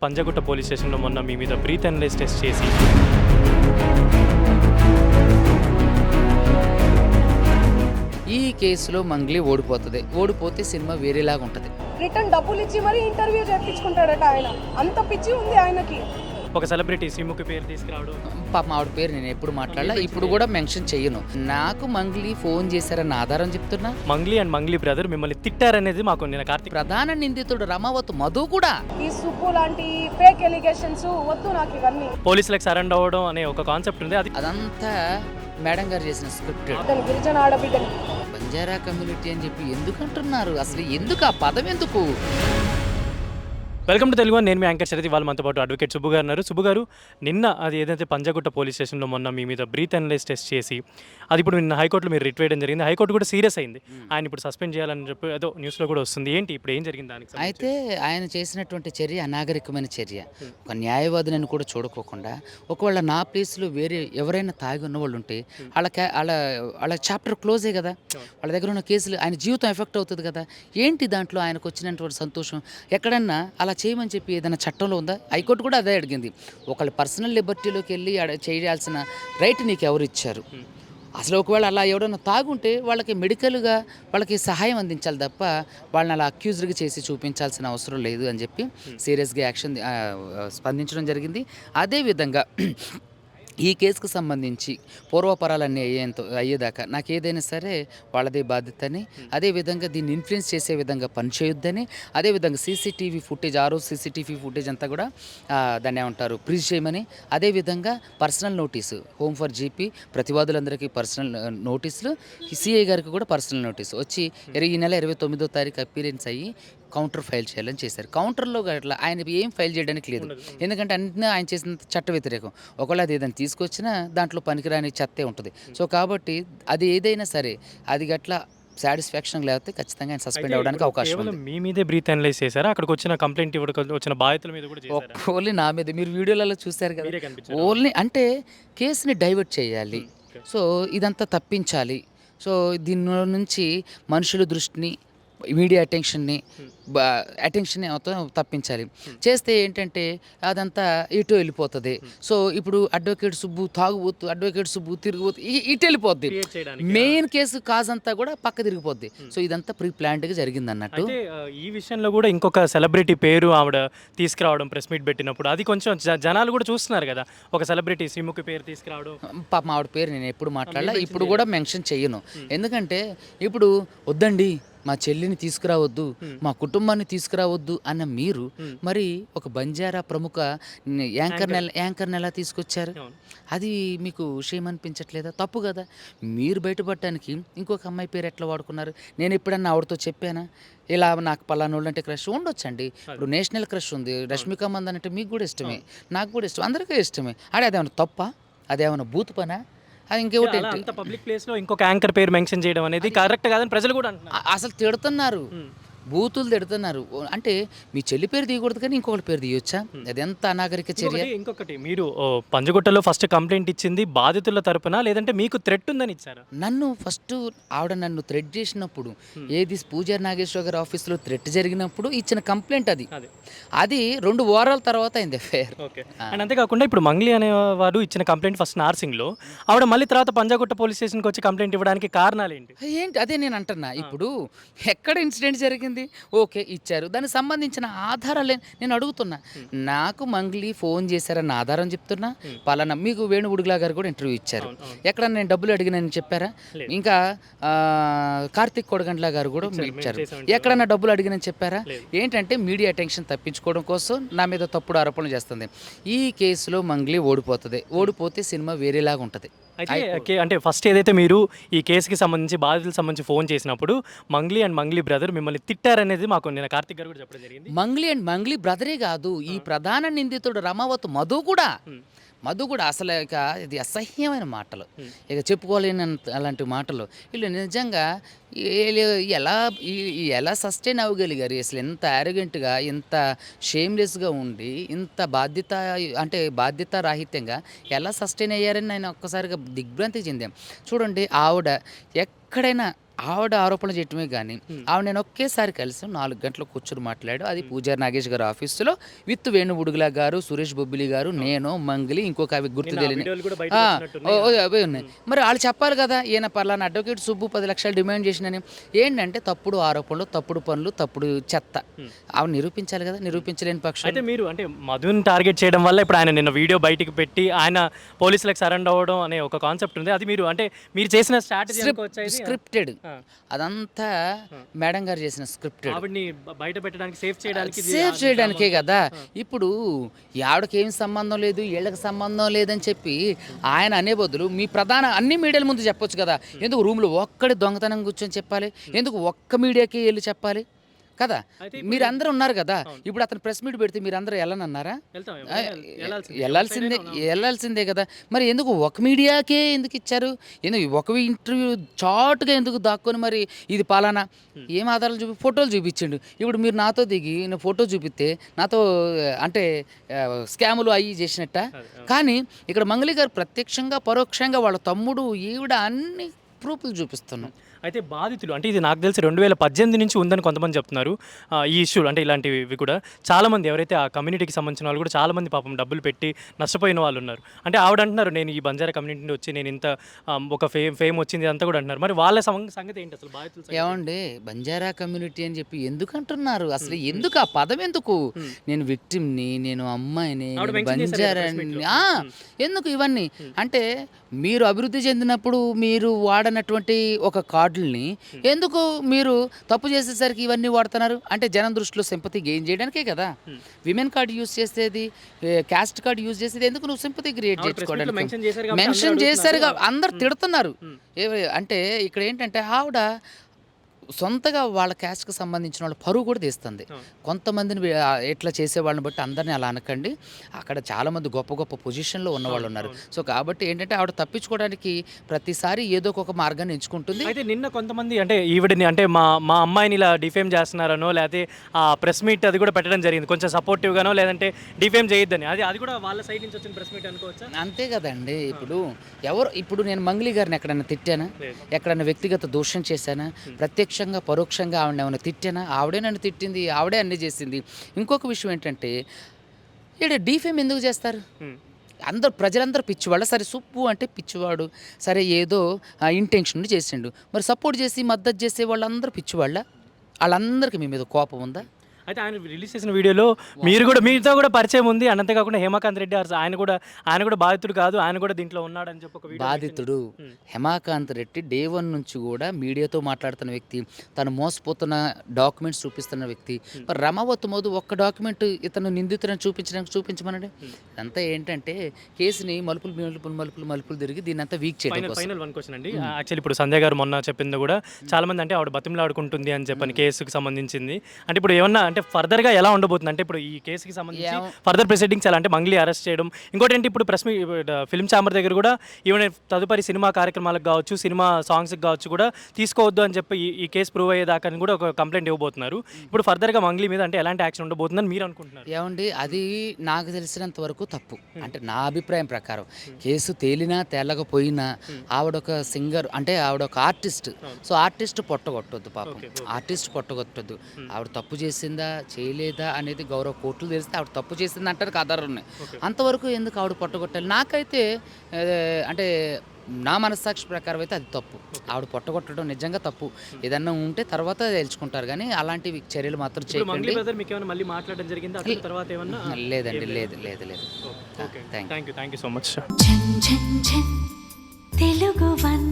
Panjagutta police స్టేషన్‌లో మొన్న మీ మీద బ్రీత్ అనలైజ్ టెస్ట్ చేసి ఈ కేసులో మంగ్లీ ఓడిపోతుంది. ఓడిపోతే సినిమా వేరేలాగా ఉంటుంది. రిటర్న్ డబ్బులు ఇచ్చి మరీ ఇంటర్వ్యూ చేయించుకుంటాడట ఆయన. అంత పిచ్చి ఉంది ఆయనకి. ఒక సెలబ్రిటీ శ్రీముఖి పేరు తీసుకురావడం, పాపం ఆవిడ పేరు నేను ఎప్పుడు మాట్లాడాల, ఇప్పుడు కూడా మెన్షన్ చెయ్యను. నాకు మంగ్లీ ఫోన్ చేశారన్న ఆధారం చెప్తున్నా. మంగ్లీ అండ్ మంగ్లీ బ్రదర్ మిమ్మల్ని తిట్టారనేది మాకు నిన్న కార్తీక్ ప్రధాన నిందితుడు రమావత్ మధు కూడా ఈ సుబ్బు లాంటి ఫేక్ ఎలిగేషన్స్ వద్దు నాకు ఇవన్నీ. పోలీసులకు సరెండర్ అవ్వడం అనే ఒక కాన్సెప్ట్ ఉంది. అది అదంతా మేడం గారు చేసిన స్క్రిప్ట్. అతను గిరిజన ఆడబిడ్డని బంజారా కమ్యూనిటీ అని చెప్పి ఎందుకు అంటున్నారు? అసలు ఎందుకు ఆ పదం ఎందుకు? Welcome to Telugu. నేను మీ యాంకర్ శరత్. వాళ్ళు మనతో పాటు అడ్వకేట్ సుబ్బు గారు ఉన్నారు. సుబ్బు గారు, నిన్న అది ఏదైతే పంజగుట్ట పోలీస్ స్టేషన్లో మొన్న మీ మీద బ్రీత్ అనలైజ్ టెస్ట్ చేసి అది ఇప్పుడు నిన్న హైకోర్టులో మీరు రిట్ వేయడం జరిగింది. హైకోర్టు కూడా సీరియస్ అయింది. ఆయన ఇప్పుడు సస్పెండ్ చేయాలని చెప్పి ఏదో న్యూస్లో కూడా వస్తుంది. ఏంటి ఇప్పుడు ఏం జరిగింది దానికి? అయితే ఆయన చేసినటువంటి చర్య అనాగరికమైన చర్య. ఒక న్యాయవాదిని కూడా చూడకోకుండా ఒకవేళ నా ప్లేస్లో వేరే ఎవరైనా తాగి ఉన్న వాళ్ళు ఉంటే వాళ్ళ చాప్టర్ క్లోజే కదా. వాళ్ళ దగ్గర ఉన్న కేసులు ఆయన జీవితం ఎఫెక్ట్ అవుతుంది కదా. ఏంటి దాంట్లో ఆయనకు వచ్చినటువంటి సంతోషం? ఎక్కడన్నా అలా చేయమని చెప్పి ఏదైనా చట్టంలో ఉందా? హైకోర్టు కూడా అదే అడిగింది. ఒకళ్ళ పర్సనల్ లిబర్టీలోకి వెళ్ళి చేయాల్సిన రైట్ నీకు ఎవరు ఇచ్చారు? అసలు ఒకవేళ అలా ఎవరైనా తాగుంటే వాళ్ళకి మెడికల్గా వాళ్ళకి సహాయం అందించాలి తప్ప వాళ్ళని అలా అక్యూజ్డ్గా చేసి చూపించాల్సిన అవసరం లేదు అని చెప్పి సీరియస్గా యాక్షన్ స్పందించడం జరిగింది. అదేవిధంగా ఈ కేసుకు సంబంధించి పూర్వపరాలన్నీ అయ్యేదాకా నాకు ఏదైనా సరే వాళ్ళదే బాధ్యతని, అదేవిధంగా దీన్ని ఇన్ఫ్లుయెన్స్ చేసే విధంగా పనిచేయొద్దని, అదేవిధంగా సీసీటీవీ ఫుటేజ్ సీసీటీవీ ఫుటేజ్ అంతా కూడా దాన్ని ఏమంటారు ఫ్రీజ్ చేయమని, అదేవిధంగా personal notice home for GP ప్రతివాదులందరికీ పర్సనల్ నోటీసులు, సిఐ గారికి కూడా పర్సనల్ నోటీసు వచ్చి ఈ నెల 29వ తారీఖు అపీరెన్స్ అయ్యి కౌంటర్ ఫైల్ చేయాలని చేశారు. కౌంటర్లో అట్లా ఆయన ఏం ఫైల్ చేయడానికి లేదు. ఎందుకంటే అన్నీ ఆయన చేసిన చట్ట వ్యతిరేకం. ఒకవేళ అది ఏదైనా తీసుకొచ్చినా దాంట్లో పనికిరాని చెత్తే ఉంటుంది. సో కాబట్టి అది ఏదైనా సరే అది గట్లా సాటిస్ఫాక్షన్ లేకపోతే ఖచ్చితంగా ఆయన సస్పెండ్ అవ్వడానికి అవకాశం ఉంది. మీ మీదే బ్రీత్ అనలైజ్ చేశారా? అక్కడికి వచ్చిన కంప్లైంట్ ఇవ్వడానికి వచ్చిన బాధితుల మీద కూడా చేశారా? ఓన్లీ నా మీద మీరు వీడియోలలో చూశారు కదా. ఓన్లీ అంటే కేసుని డైవర్ట్ చేయాలి. సో ఇదంతా తప్పించాలి. సో దీని నుంచి మనుషుల దృష్టిని, మీడియా అటెన్షన్ని మొత్తం తప్పించాలి. చేస్తే ఏంటంటే అదంతా ఇటు వెళ్ళిపోతుంది. సో ఇప్పుడు అడ్వకేట్ సుబ్బు తాగుబోతు, అడ్వకేట్ సుబ్బు తిరిగిపోతు ఇటు వెళ్ళిపోద్ది. మెయిన్ కేసు కాజ్ అంతా కూడా పక్క తిరిగిపోద్ది. సో ఇదంతా ప్రీ ప్లాన్డ్గా జరిగింది అన్నట్టు. ఈ విషయంలో కూడా ఇంకొక సెలబ్రిటీ పేరు ఆవిడ తీసుకురావడం ప్రెస్ మీట్ పెట్టినప్పుడు అది కొంచెం జనాలు కూడా చూస్తున్నారు కదా. ఒక సెలబ్రిటీ శ్రీముఖి పేరు తీసుకురావడం, పాపం ఆవిడ పేరు నేను ఎప్పుడు మాట్లాడాల, ఇప్పుడు కూడా మెన్షన్ చెయ్యను. ఎందుకంటే ఇప్పుడు వద్దండి మా చెల్లిని తీసుకురావద్దు, మా కుటుంబాన్ని తీసుకురావద్దు అన్న మీరు మరి ఒక బంజారా ప్రముఖ యాంకర్ని ఎలా తీసుకొచ్చారు? అది మీకు షేమ్ అనిపించట్లేదా? తప్పు కదా. మీరు బయటపడటానికి ఇంకొక అమ్మాయి పేరు ఎట్లా వాడుకున్నారు? నేను ఎప్పుడన్నా ఆవిడతో చెప్పానా ఇలా నాకు పలానోళ్ళు అంటే క్రష్? ఉండొచ్చండి. ఇప్పుడు నేషనల్ క్రష్ ఉంది. రష్మిక మందన్ అంటే మీకు కూడా ఇష్టమే, నాకు కూడా ఇష్టం, అందరికీ ఇష్టమే. అదేమన్నా తప్ప? అదేమన్నా బూత్ పనా? అది ఇంకొకటి పబ్లిక్ ప్లేస్ లో ఇంకొక యాంకర్ పేరు మెన్షన్ చేయడం అనేది కరెక్ట్ కాదని ప్రజలు కూడా అంటున్నారు. అసలు తిడుతున్నారు, బూతులు తిడుతున్నారు. అంటే మీ చెల్లి పేరు తీయకూడదు కానీ ఇంకొకటి పేరు తీయొచ్చా? అదెంత అనాగరిక చర్య. ఇంకొకటి మీరు పంజగుట్టలో ఫస్ట్ కంప్లైంట్ ఇచ్చింది బాధితుల తరపున లేదంటే మీకు థ్రెట్ ఉందని ఇచ్చారా? ఆవిడ నన్ను థ్రెట్ చేసినప్పుడు, ఏది పూజారి నాగేశ్వర గారి ఆఫీస్లో థ్రెట్ జరిగినప్పుడు ఇచ్చిన కంప్లైంట్ అది 2 వారాల తర్వాత అయింది ఎఫ్ఐఆర్. అండ్ అంతేకాకుండా ఇప్పుడు మంగ్లీ అనేవారు ఇచ్చిన కంప్లైంట్ ఫస్ట్ నార్సింగ్లో, ఆవిడ మళ్ళీ తర్వాత పంజగుట్ట పోలీస్ స్టేషన్కి వచ్చి కంప్లైంట్ ఇవ్వడానికి కారణాలు ఏంటి? అదే నేను అంటున్నా. ఇప్పుడు ఎక్కడ ఇన్సిడెంట్ జరిగింది? ఓకే, ఇచ్చారు. దానికి సంబంధించిన ఆధారాలు నేను అడుగుతున్నా. నాకు మంగ్లీ ఫోన్ చేశారన్న ఆధారం చెప్తున్నా. పలానా మీకు వేణుగుడిలా గారు కూడా ఇంటర్వ్యూ ఇచ్చారు. ఎక్కడ నేను డబ్బులు అడిగినని చెప్పారా? ఇంకా కార్తిక్ కొడగండ్ల గారు కూడా ఇచ్చారు. ఎక్కడన్నా డబ్బులు అడిగినని చెప్పారా? ఏంటంటే మీడియా అటెన్షన్ తప్పించుకోవడం కోసం నా మీద తప్పుడు ఆరోపణలు చేస్తుంది. ఈ కేసులో మంగ్లీ ఓడిపోతే సినిమా వేరేలాగా ఉంటుంది. అయితే అంటే ఫస్ట్ ఏదైతే మీరు ఈ కేసుకి సంబంధించి బాధితులకు సంబంధించి ఫోన్ చేసినప్పుడు మంగ్లీ అండ్ మంగ్లీ బ్రదర్ మిమ్మల్ని తిట్టారనేది మాకు నిన్న కార్తిక్ గారు కూడా చెప్పడం జరిగింది. మంగ్లీ బ్రదరే కాదు, ఈ ప్రధాన నిందితుడు రమావత్ మధు కూడా అసలు ఇక ఇది అసహ్యమైన మాటలు, ఇక చెప్పుకోలేని అలాంటి మాటలు. వీళ్ళు నిజంగా ఎలా సస్టైన్ అవ్వగలిగారు? అసలు ఎంత యారోగెంట్గా, ఎంత షేమ్లెస్గా ఉండి, ఇంత బాధ్యత రాహిత్యంగా ఎలా సస్టైన్ అయ్యారని నేను ఒక్కసారిగా దిగ్భ్రాంతి చెందాం. చూడండి, ఆవిడ ఎక్కడైనా ఆవిడ ఆరోపణలు చేయటమే కానీ ఆవిడ నేను ఒకేసారి కలిసి 4 గంటలు కూర్చొని మాట్లాడు. అది పూజారి నాగేష్ గారు ఆఫీసులో విత్ వేణు బుడుగులా గారు, సురేష్ బొబ్బిలి గారు, నేను, మంగిలి, ఇంకొక అవి గుర్తు తెలియని వీడియోలు కూడా బయట అవే ఉన్నాయి. మరి వాళ్ళు చెప్పాలి కదా, ఈయన పలానా అడ్వకేట్ సుబ్బు 10 లక్షలు డిమాండ్ చేసినని. ఏంటంటే తప్పుడు ఆరోపణలు, తప్పుడు పనులు, తప్పుడు చెత్త. ఆవిడ నిరూపించాలి కదా, నిరూపించలేని పక్షం. అయితే మీరు అంటే మధుని టార్గెట్ చేయడం వల్ల ఇప్పుడు ఆయన నిన్న వీడియో బయటికి పెట్టి ఆయన పోలీసులకు సరెండర్ అవ్వడం అనే ఒక కాన్సెప్ట్ ఉంది. అది మీరు అంటే మీరు చేసిన స్ట్రాటజీ అనుకోవచ్చా ఇది? స్క్రిప్టెడ్ అదంతా మేడం గారు చేసిన స్క్రిప్టెడ్. ఆవిడ్ని బయట పెట్టడానికి సేఫ్ చేయడానికి సేవ్ చేయడానికే కదా. ఇప్పుడు ఈ ఆవిడకి ఏం సంబంధం లేదు, వీళ్ళకి సంబంధం లేదని చెప్పి ఆయన అనే బదులు మీ ప్రధాన అన్ని మీడియాల ముందు చెప్పొచ్చు కదా. ఎందుకు రూమ్లో ఒక్కడి దొంగతనం కూర్చొని చెప్పాలి? ఎందుకు ఒక్క మీడియాకి వెళ్ళి చెప్పాలి కదా? మీరు అందరూ ఉన్నారు కదా. ఇప్పుడు అతను ప్రెస్ మీట్ పెడితే మీరు అందరూ వెళ్ళనన్నారా? వెళ్ళాల్సిందే కదా. మరి ఎందుకు ఒక మీడియాకే ఎందుకు ఇచ్చారు? ఎందుకు ఒక ఇంటర్వ్యూ చాటుగా ఎందుకు దాక్కొని మరి ఇది పాలనా ఏం ఆధారాలు ఫోటోలు చూపించండు. ఇప్పుడు మీరు నాతో దిగి నేను ఫోటో చూపిస్తే నాతో అంటే స్కాములు అయ్యి చేసినట్ట. కానీ ఇక్కడ మంగళి గారు ప్రత్యక్షంగా పరోక్షంగా వాళ్ళ తమ్ముడు ఈవిడ అన్ని ప్రూఫ్లు చూపిస్తున్నాం. అయితే బాధితులు అంటే ఇది నాకు తెలిసి 2018 నుంచి ఉందని కొంతమంది చెప్తున్నారు. ఈ ఇష్యూలు అంటే ఇలాంటివి కూడా చాలామంది ఎవరైతే ఆ కమ్యూనిటీకి సంబంధించిన వాళ్ళు కూడా చాలామంది పాపం డబ్బులు పెట్టి నష్టపోయిన వాళ్ళు ఉన్నారు. అంటే ఆవిడ అంటున్నారు నేను ఈ బంజారా కమ్యూనిటీ నుండి వచ్చి నేను ఇంత ఒక ఫేమ్ వచ్చింది అంతా కూడా అంటున్నారు. మరి వాళ్ళ సంగతి ఏంటి అసలు బాధితులు? ఏమండి బంజారా కమ్యూనిటీ అని చెప్పి ఎందుకు అంటున్నారు? అసలు ఎందుకు ఆ పదం ఎందుకు? నేను విక్టిమ్ని, నేను అమ్మాయిని, బంజారా ఎందుకు ఇవన్నీ? అంటే మీరు అభివృద్ధి చెందినప్పుడు మీరు వాడనటువంటి ఒక కార్డుల్ని ఎందుకు మీరు తప్పు చేసేసరికి ఇవన్నీ వాడుతున్నారు? అంటే జనం దృష్టిలో సింపతి గెయిన్ చేయడానికే కదా. విమెన్ కార్డు యూజ్ చేసేది, క్యాస్ట్ కార్డు యూజ్ చేసేది ఎందుకు? నువ్వు సింపతి క్రియేట్ చేసుకోవడానికి. మెన్షన్ చేశారు, అందరు తిడుతున్నారు. అంటే ఇక్కడ ఏంటంటే ఆవిడ సొంతగా వాళ్ళ క్యాస్ట్కి సంబంధించిన వాళ్ళ పరువు కూడా తీస్తుంది. కొంతమందిని ఎట్లా చేసేవాళ్ళని బట్టి అందరినీ అలా అనకండి. అక్కడ చాలామంది గొప్ప గొప్ప పొజిషన్లో ఉన్నవాళ్ళు ఉన్నారు. సో కాబట్టి ఏంటంటే ఆవిడ తప్పించుకోవడానికి ప్రతిసారి ఏదో ఒక మార్గాన్ని ఎంచుకుంటుంది. అయితే నిన్న కొంతమంది అంటే ఈవిడని అంటే మా అమ్మాయిని ఇలా డిఫేమ్ చేస్తున్నారనో లేకపోతే ఆ ప్రెస్ మీట్ అది కూడా పెట్టడం జరిగింది కొంచెం సపోర్టివ్గానో, లేదంటే డిఫేమ్ చేయొద్దని. అది కూడా వాళ్ళ సైడ్ నుంచి వచ్చిన ప్రెస్ మీట్ అనుకోవచ్చా? అంతే కదండి. ఇప్పుడు నేను మంగళి గారిని ఎక్కడైనా తిట్టానా? ఎక్కడైనా వ్యక్తిగత దోషం చేశానా? ప్రత్యక్షంగా పరోక్షంగా ఆవిడ ఏమైనా తిట్టానా? ఆవిడే నన్ను తిట్టింది, ఆవిడే అన్నీ చేసింది. ఇంకొక విషయం ఏంటంటే ఇక్కడ డిఫేమ్ ఎందుకు చేస్తారు? ప్రజలందరూ పిచ్చివాళ్ళ? సరే సుబ్బు అంటే పిచ్చివాడు, సరే ఏదో ఇంటెన్షన్ చేసిండు. మరి సపోర్ట్ చేసి మద్దతు చేసే వాళ్ళందరూ పిచ్చివాళ్ళ? వాళ్ళందరికీ మీ మీద కోపం ఉందా? అయితే ఆయన రిలీజ్ చేసిన వీడియోలో మీతో కూడా పరిచయం ఉంది. అంతేకాకుండా హేమకాంత్ రెడ్డి ఆయన కూడా బాధితుడు కాదు, ఆయన కూడా దీంట్లో ఉన్నాడని చెప్పి ఒక వీడియో. బాధితుడు హేమకాంత్ రెడ్డి డే 1 నుంచి కూడా మీడియాతో మాట్లాడుతున్న వ్యక్తి, తను మోసపోతున్న డాక్యుమెంట్స్ చూపిస్తున్న వ్యక్తి. మరి రమావత్ మోదు ఒక్క డాక్యుమెంట్ ఇతను నిందితులను చూపించమనండి. అంతా ఏంటంటే కేసుని మలుపులు తిరిగి దీన్ని అంతా వీక్ చేయడం. ఫైనల్ వన్ క్వశ్చన్ అండి. యాక్చువల్లీ ఇప్పుడు సంజయ్ గారు మొన్న చెప్పింది కూడా చాలా మంది అంటే ఆవిడ బతిమలాడుకుంటుంది అని చెప్పని కేసుకి సంబంధించింది. అంటే ఇప్పుడు ఏమన్నా అంటే ఫర్దర్గా ఎలా ఉండబోతుంది? అంటే ఇప్పుడు ఈ కేసుకి సంబంధించి ఫర్దర్ ప్రొసీడింగ్స్ ఎలా అంటే మంగ్లీ అరెస్ట్ చేయడం, ఇంకోటి ఏంటి ఇప్పుడు ఫిల్మ్ ఛాంబర్ దగ్గర కూడా ఈవెన్ తదుపరి సినిమా కార్యక్రమాలకు కావచ్చు, సినిమా సాంగ్స్కి కావచ్చు కూడా తీసుకోవద్దు అని చెప్పి ఈ కేసు ప్రూవ్ అయ్యేదాకా కూడా ఒక కంప్లైంట్ ఇవ్వబోతున్నారు. ఇప్పుడు ఫర్దర్గా మంగ్లీ మీద అంటే ఎలాంటి యాక్షన్ ఉండబోతుందని మీరు అనుకుంటున్నారు? ఏమండి, అది నాకు తెలిసినంత వరకు తప్పు. అంటే నా అభిప్రాయం ప్రకారం కేసు తేలినా తేలకపోయినా ఆవిడొక సింగర్, అంటే ఆవిడొక ఆర్టిస్ట్. సో ఆర్టిస్ట్ పొట్టగొట్టొద్దు, పాపం ఆర్టిస్ట్ పొట్టగొట్టొద్దు. ఆవిడ తప్పు చేసిందా చేయలేదా అనేది గౌరవ కోర్టులు తెలిస్తే ఆవిడ తప్పు చేసింది అంటానికి ఆధారాలు ఉన్నాయి. అంతవరకు ఎందుకు ఆవిడ పొట్టగొట్టాలి? నాకైతే అంటే నా మనస్సాక్షి ప్రకారం అయితే అది తప్పు. ఆవిడ పొట్టగొట్టడం నిజంగా తప్పు. ఏదన్నా ఉంటే తర్వాత తెలుసుకుంటారు, కానీ అలాంటివి చర్యలు మాత్రం చేయకండి. లేదండి, లేదు. Thank you so much. Telugu one